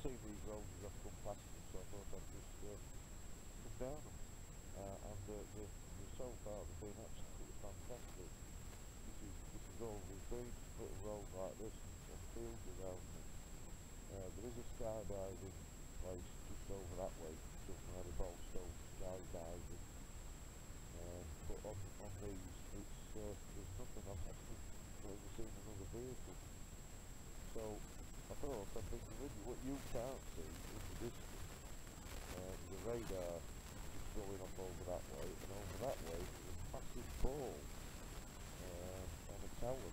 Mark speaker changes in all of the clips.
Speaker 1: seen these roads as I've come past them, so I thought I'd just come down them. And so far they've been absolutely fantastic. This is all there's been, little road like this, and fields around me. There is a skydiving place just over that way, somewhere in Bolstone, skydiving. But on these, there's nothing. I've never seen another vehicle. So I thought, I'm thinking, what you can't see in the distance, the radar is going up over that way, and over that way there's a massive ball on a tower.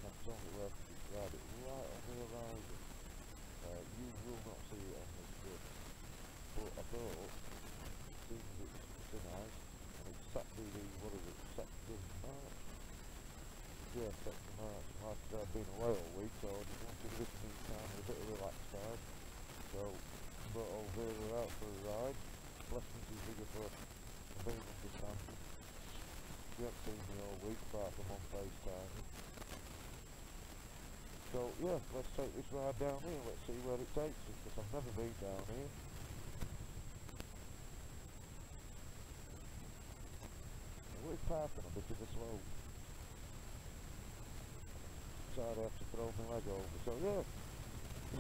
Speaker 1: That's only way to describe it, right on the horizon. You will not see it on this trip, but I thought, seeing as it's nice, and it's Saturday, what is it, Saturday, March? Yeah, Saturday, March. Like I said, I've been away all week, so I just wanted a bit of me time and a bit of relaxed time. So, brought old Vera out for a ride. Blessings is bigger for being understanding. She hasn't seen me all week, apart from on FaceTime. So, yeah, let's take this ride down here. Let's see where it takes us, because I've never been down here. We're parking a bit of the slope. So I'd have to throw my leg over, so yeah.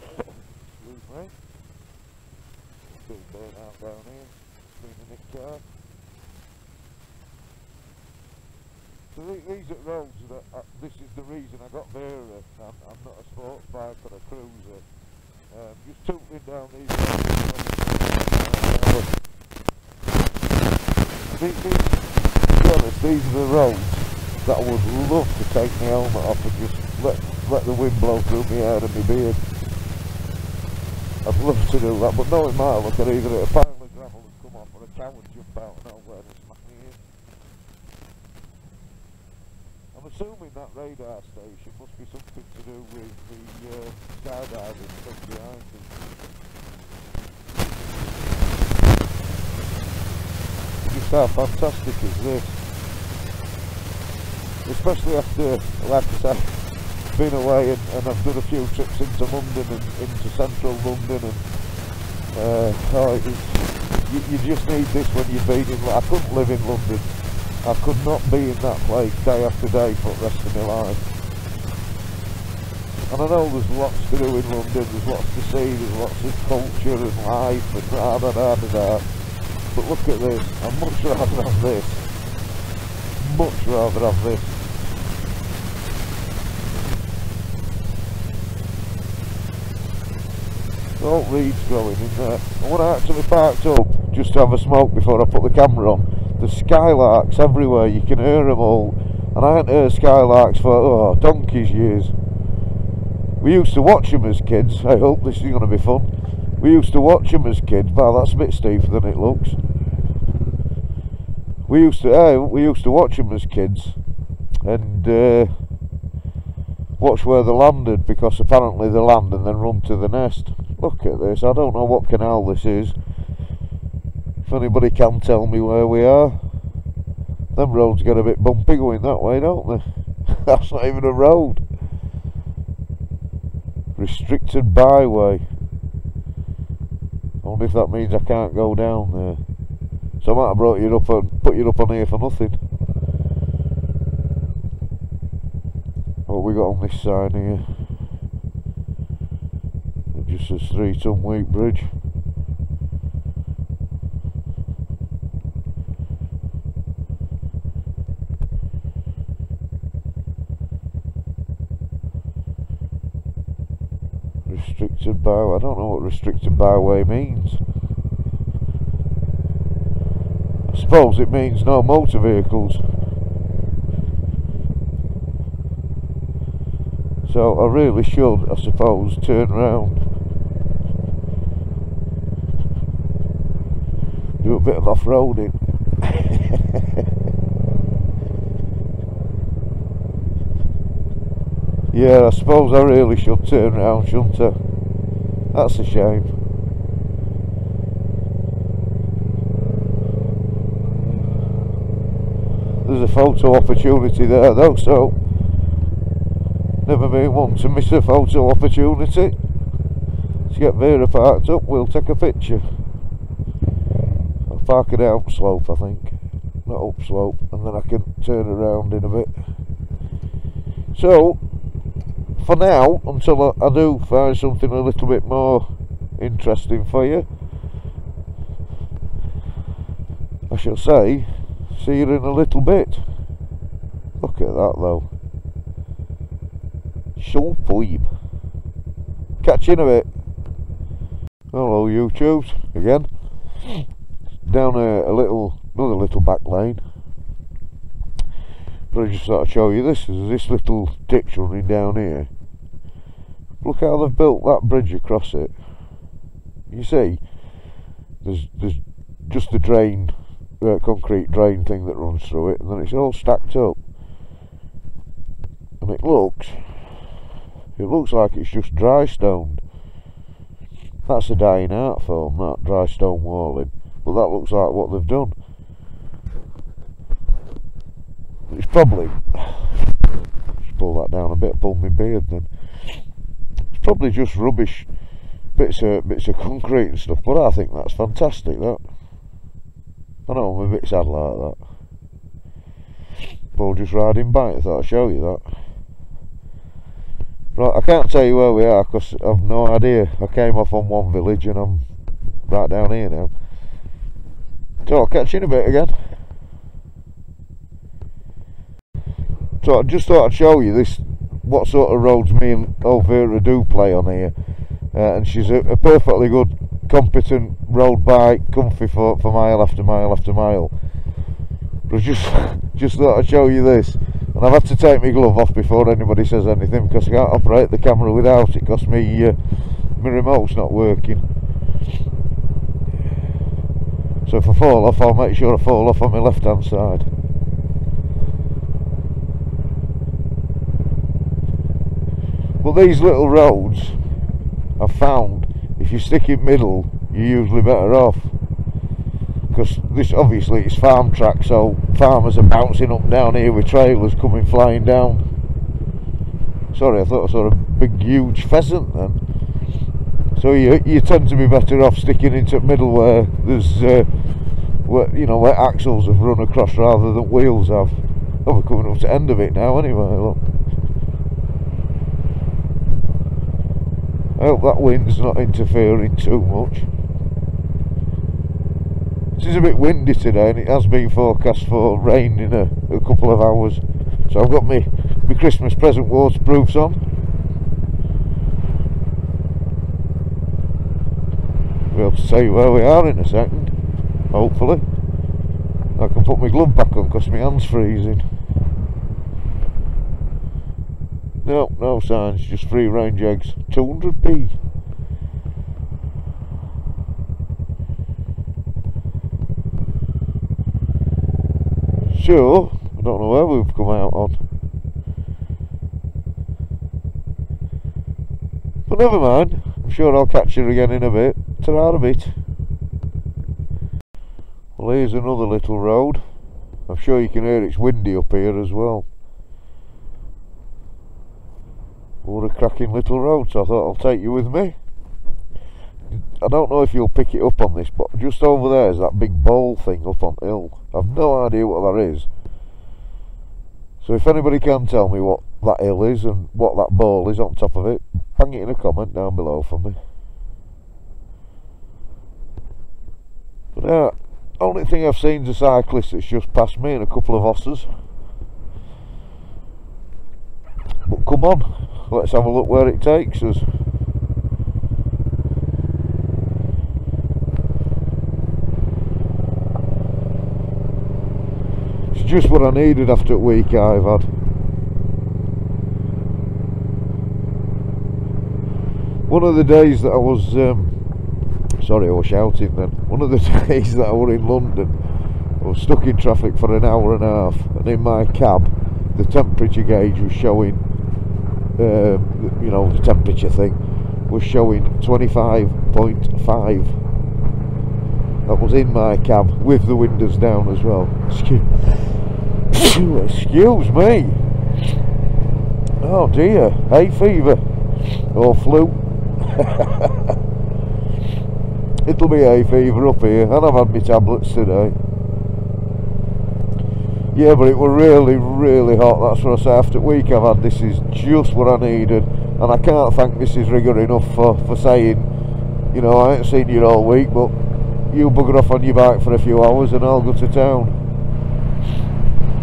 Speaker 1: Excuse me. Still burnt out down here, cleaning this car. So these are roads that, this is the reason I got Vera. I'm not a sports bike or a cruiser. Just tootling down these roads. To be honest, these are the roads that I would love to take my helmet off and just let the wind blow through my hair and my beard. I'd love to do that, but no, it might look at either a pile of gravel and come off or a cow and jump out and nowhere and smack me in. I'm assuming that radar station must be something to do with the skydiving stuff behind me. Just how fantastic is this? Especially after, like I said, been away and I've done a few trips into London and into central London, and you just need this when you've been in. I couldn't live in London. I could not be in that place day after day for the rest of my life. And I know there's lots to do in London, there's lots to see, there's lots of culture and life and da. But look at this, I'd much rather have this. Much rather have this. All reeds growing in there. And when I actually parked up just to have a smoke before I put the camera on, there's skylarks everywhere, you can hear them all. And I hadn't heard skylarks for donkey's years. We used to watch them as kids. I hope this is going to be fun. We used to watch them as kids. Wow, that's a bit steeper than it looks. We used to watch them as kids and watch where they landed, because apparently they land and then run to the nest. Look at this, I don't know what canal this is. If anybody can tell me where we are. Them roads get a bit bumpy going that way, don't they? That's not even a road. Restricted byway. I wonder if that means I can't go down there. So I might have brought you up and put you up on here for nothing. What we got on this side here? It just says 3-ton weight bridge. Restricted byway. I don't know what restricted byway means. I suppose it means no motor vehicles. So I really should, I suppose, turn round. Do a bit of off-roading. Yeah, I suppose I really should turn round, shouldn't I? That's a shame. There's a photo opportunity there though, so never been one to miss a photo opportunity. Let's get Vera parked up, we'll take a picture. I'll park her down slope, I think, not up slope, and then I can turn around in a bit. So, for now, until I do find something a little bit more interesting for you, I shall say, see you in a little bit. Look at that though. Superb. Catch you in a bit. Hello YouTubes, again. Down another little back lane. But I just thought I'd show you this. There's this little ditch running down here. Look how they've built that bridge across it. You see, there's just the drain, concrete drain thing that runs through it, and then it's all stacked up. And it looks like it's just dry stoned. That's a dying art form, that dry stone walling. But that looks like what they've done. It's probably, just pull that down a bit, pull my beard then. It's probably just rubbish bits of concrete and stuff, but I think that's fantastic, that. I know I'm a bit sad like that. But just riding by, I thought I'd show you that. Right, I can't tell you where we are because I've no idea. I came off on one village and I'm right down here now. So I'll catch you in a bit again. So I just thought I'd show you this, what sort of roads me and Vera do play on here. And she's a perfectly good, competent road bike, comfy for mile after mile after mile. But I just thought I'd show you this. And I've had to take my glove off before anybody says anything because I can't operate the camera without it because my remote's not working. So if I fall off, I'll make sure I fall off on my left hand side. But these little roads, I've found, if you stick in middle, you're usually better off. Because this obviously is farm track, so farmers are bouncing up and down here with trailers coming flying down. Sorry, I thought I saw a big huge pheasant then. So you tend to be better off sticking into middle where there's where axles have run across rather than wheels have. Oh, we're coming up to the end of it now anyway, look. I hope that wind's not interfering too much. It is a bit windy today and it has been forecast for rain in a couple of hours. So I've got my Christmas present waterproofs on. I'll be able to tell you where we are in a second, hopefully. I can put my glove back on because my hand's freezing. No signs, just free range eggs. 200p. So, I don't know where we've come out on. But never mind, I'm sure I'll catch you again in a bit. Ta-ra a bit. Well, here's another little road. I'm sure you can hear it's windy up here as well. What a cracking little road, so I thought I'll take you with me. I don't know if you'll pick it up on this, but just over there is that big bowl thing up on the hill. I've no idea what that is. So if anybody can tell me what that hill is and what that bowl is on top of it, hang it in a comment down below for me. But only thing I've seen is a cyclist that's just passed me and a couple of horses. But come on, let's have a look where it takes us. It's just what I needed after a week I've had. One of the days that I was, sorry I was shouting then, one of the days that I was in London, I was stuck in traffic for an hour and a half, and in my cab the temperature gauge was showing, the temperature thing was showing 25.5. That was in my cab with the windows down as well. Excuse me. Oh dear, hay fever or flu. It'll be hay fever up here, and I've had my tablets today. Yeah, but it were really, really hot. That's what I say. After the week I've had, this is just what I needed, and I can't thank Mrs. Rigger enough for saying, you know, I ain't seen you all week, but you bugger off on your bike for a few hours and I'll go to town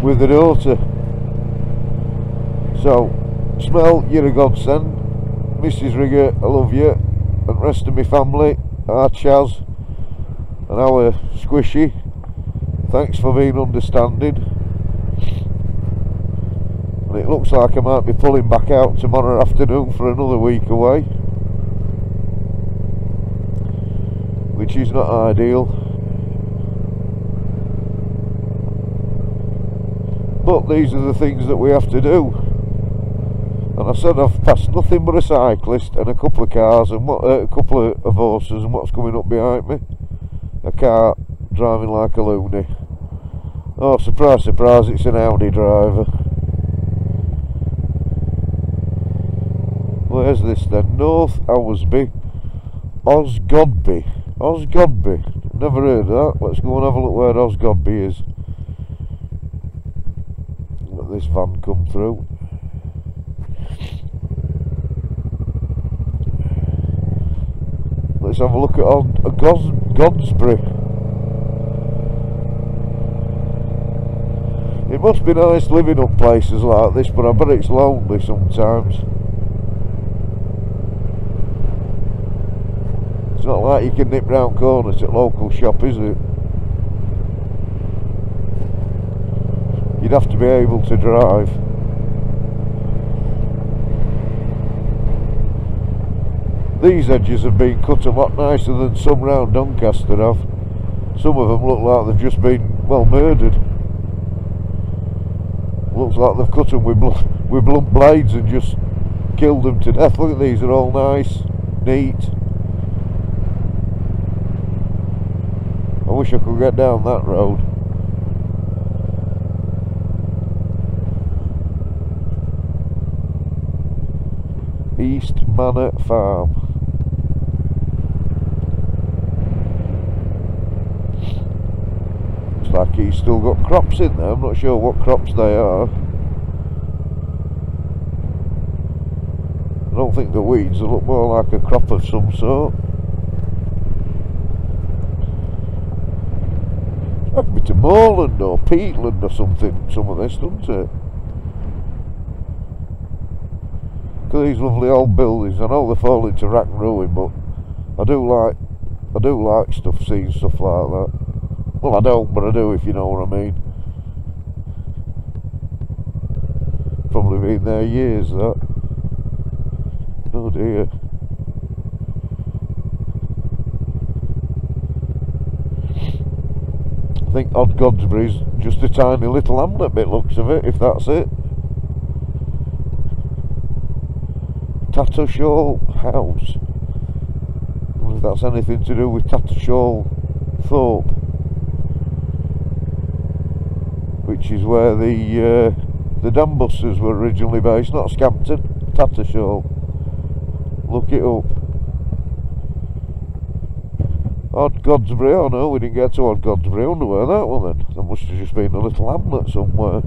Speaker 1: with the daughter. So, Smell, you're a godsend. Mrs. Rigger, I love you, and the rest of my family, our Chaz and our Squishy, thanks for being understanding. And it looks like I might be pulling back out tomorrow afternoon for another week away, which is not ideal. But these are the things that we have to do. And I said I've passed nothing but a cyclist and a couple of cars and a couple of horses, and what's coming up behind me? A car driving like a loony. Oh, surprise, surprise, it's an Audi driver. Where's this then? North Owsby, Osgodby. Osgodby. Never heard of that. Let's go and have a look where Osgodby is. Let this van come through. Let's have a look at Godsbury. It must be nice living up places like this, but I bet it's lonely sometimes. It's not like you can nip round corners at local shop, is it? You'd have to be able to drive. These edges have been cut a lot nicer than some round Doncaster have. Some of them look like they've just been, well, murdered. Looks like they've cut them with blunt blades and just killed them to death. Look at these, they're all nice, neat. I wish I could get down that road. East Manor Farm. Looks like he's still got crops in there. I'm not sure what crops they are. I don't think the weeds, they look more like a crop of some sort. That could be to Moorland or Peatland or something, some of this, doesn't it? Look at these lovely old buildings. I know they fall into rack and ruin, but I do like stuff, seeing stuff like that. Well, I don't, but I do, if you know what I mean. Probably been there years, that. Oh dear. I think Odd Godsbury's just a tiny little hamlet bit, looks of it, if that's it. Tattershall House. I wonder if that's anything to do with Tattershall Thorpe, which is where the Dam Busters were originally based, not Scampton, Tattershall. Look it up. Odd Godsbury, oh no, we didn't get to Odd Godsbury. I wonder where that one then. That must have just been a little hamlet somewhere.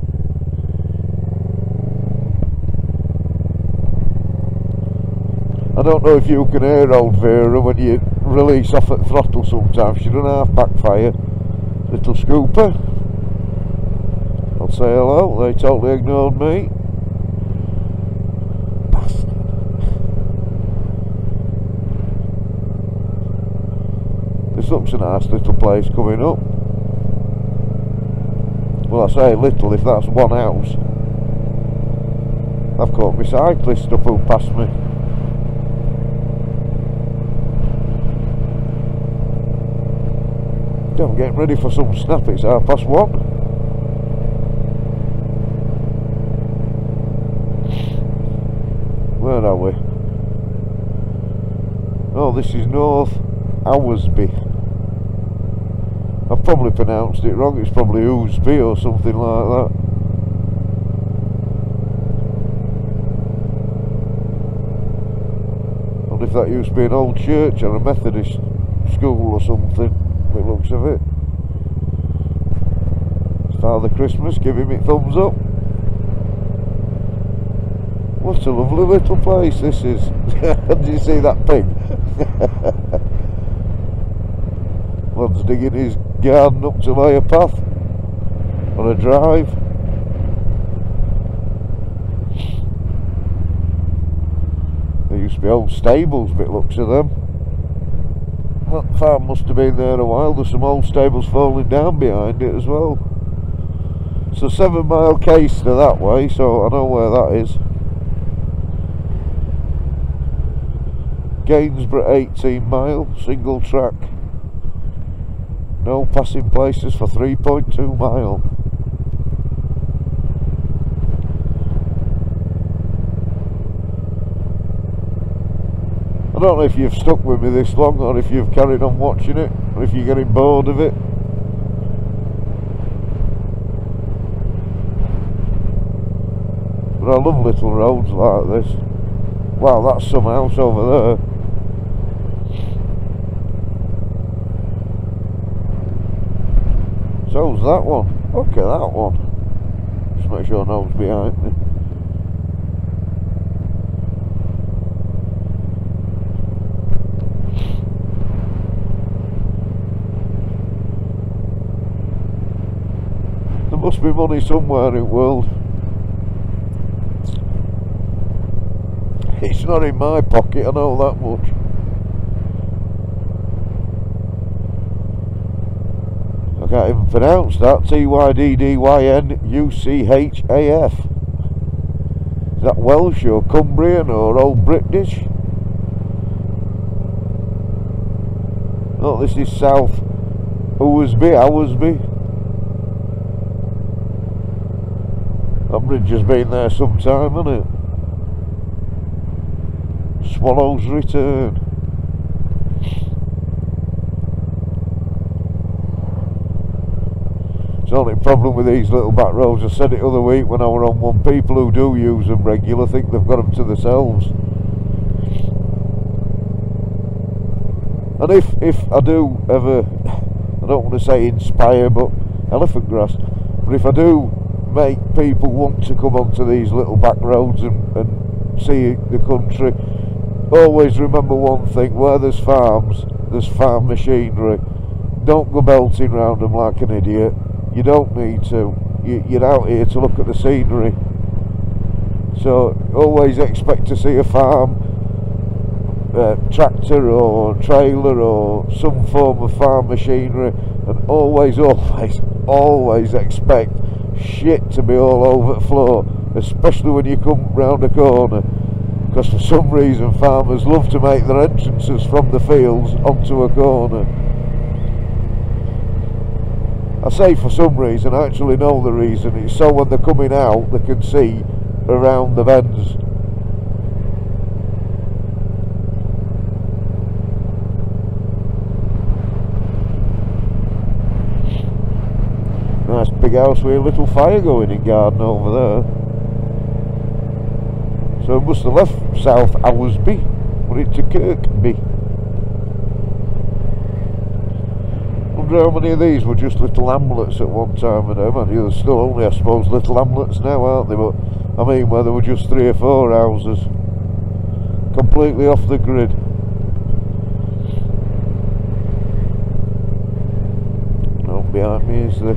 Speaker 1: I don't know if you can hear old Vera when you release off at throttle sometimes. She doesn't half backfire. Little scooper. I'll say hello, they totally ignored me. Bastard. This looks a nice little place coming up. Well, I say little, if that's one house. I've caught my cyclist up who passed me. I'm getting ready for some snap, it's 1:30. Where are we? Oh, this is North Owsby. I've probably pronounced it wrong, it's probably Ousby or something like that. I wonder if that used to be an old church or a Methodist school or something, by the looks of it. Father Christmas giving me thumbs up. What a lovely little place this is. Did you see that pig? One's digging his garden up to lay a path on a drive. There used to be old stables, but it looks of them. That farm must have been there a while. There's some old stables falling down behind it as well. So 7 Mile Caister that way, so I know where that is. Gainsborough 18 mile, single track. No passing places for 3.2 mile. I don't know if you've stuck with me this long, or if you've carried on watching it, or if you're getting bored of it. But I love little roads like this. Wow, that's some house over there. So's that one. Look at that one. Just make sure no one's behind me. There must be money somewhere in the world. It's not in my pocket, I know that much. I can't even pronounce that. TyddynUchaf. Is that Welsh or Cumbrian or Old British? Oh, this is South Howersby. That bridge has been there some time, hasn't it? Swallow's Return. It's the only problem with these little back roads, I said it other week when I were on one, people who do use them regular think they've got them to themselves. And if I do ever, I don't want to say inspire, but elephant grass, but if I do make people want to come onto these little back roads and see the country, always remember one thing: where there's farms, there's farm machinery. Don't go belting round them like an idiot. You don't need to. You're out here to look at the scenery. So always expect to see a farm, tractor or trailer or some form of farm machinery, and always expect shit to be all over the floor, especially when you come round a corner. Because for some reason farmers love to make their entrances from the fields onto a corner. I say for some reason, I actually know the reason. It's so when they're coming out they can see around the bends. Nice big house with a little fire going in garden over there. So it must have left South Howersby, but into Kirkby. I wonder how many of these were just little hamlets at one time and there's still only, I suppose, little hamlets now, aren't they? But I mean where there were just 3 or 4 houses. Completely off the grid. Not behind me is the...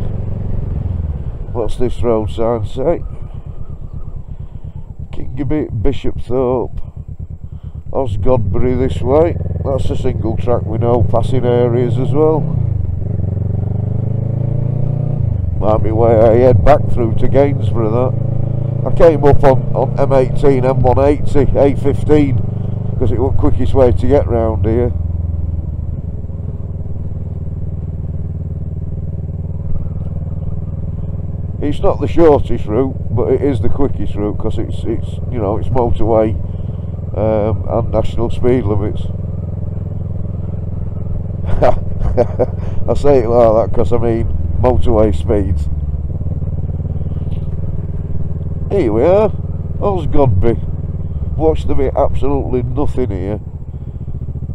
Speaker 1: What's this road sign say? Bishopthorpe, Osgodbury this way. That's a single track with no passing areas as well. Might be where I head back through to Gainsborough. That I came up on M18, M180, A15 because it was the quickest way to get round here. It's not the shortest route, but it is the quickest route because it's you know, it's motorway and national speed limits. I say it like that because I mean motorway speeds. Here we are, Osgodbury. Watch there be absolutely nothing here.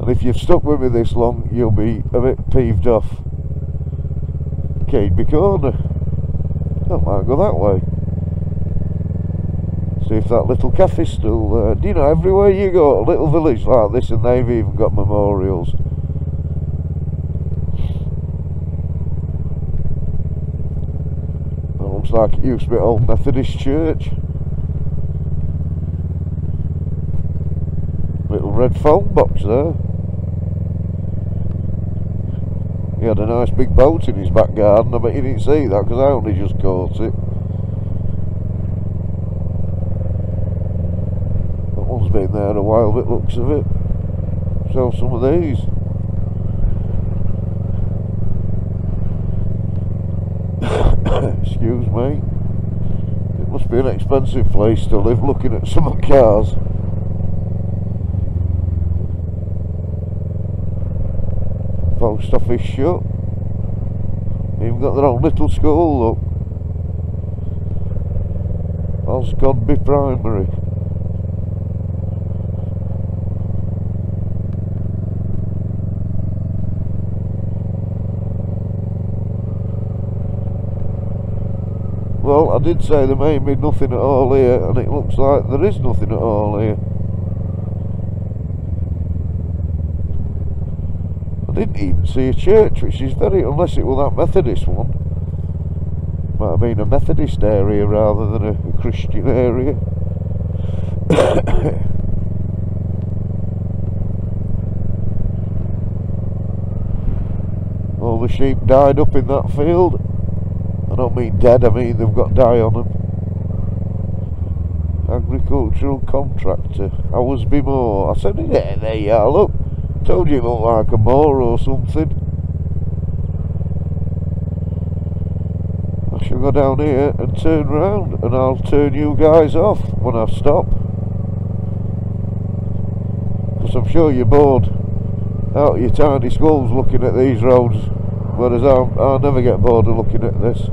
Speaker 1: And if you've stuck with me this long, you'll be a bit peeved off. Cadeby Corner. I might go that way. See if that little cafe's still there. Do you know, everywhere you go, a little village like this, and they've even got memorials. It looks like it used to be an old Methodist church. Little red phone box there. He had a nice big boat in his back garden. I bet you didn't see that because I only just caught it. That one's been there a while, but looks of it. So some of these. Excuse me. It must be an expensive place to live, looking at some cars. Post office shut. Even got their own little school, look. Osgodby Primary. Well, I did say there may be nothing at all here, and it looks like there is nothing at all here. I didn't even see a church, which is very, unless it was that Methodist one. Might have been a Methodist area rather than a Christian area. All the sheep died up in that field. I don't mean dead, I mean they've got dye on them. Agricultural contractor, Howersby Moor. I said, yeah, there you are, look. Told you it looked like a moor or something. I shall go down here and turn round, and I'll turn you guys off when I stop. Because I'm sure you're bored out of your tiny skulls looking at these roads, whereas I'll never get bored of looking at this.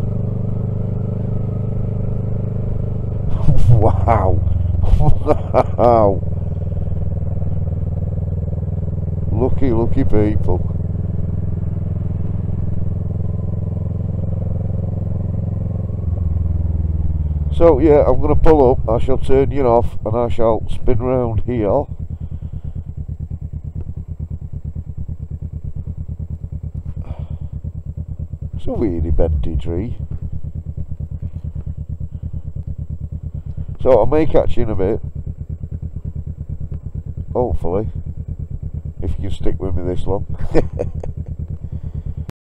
Speaker 1: Wow. Wow. Lucky people. So yeah, I'm going to pull up, I shall turn you off, and I shall spin round here. It's a weedy bendy tree. So I may catch you in a bit. Hopefully. If you can stick with me this long.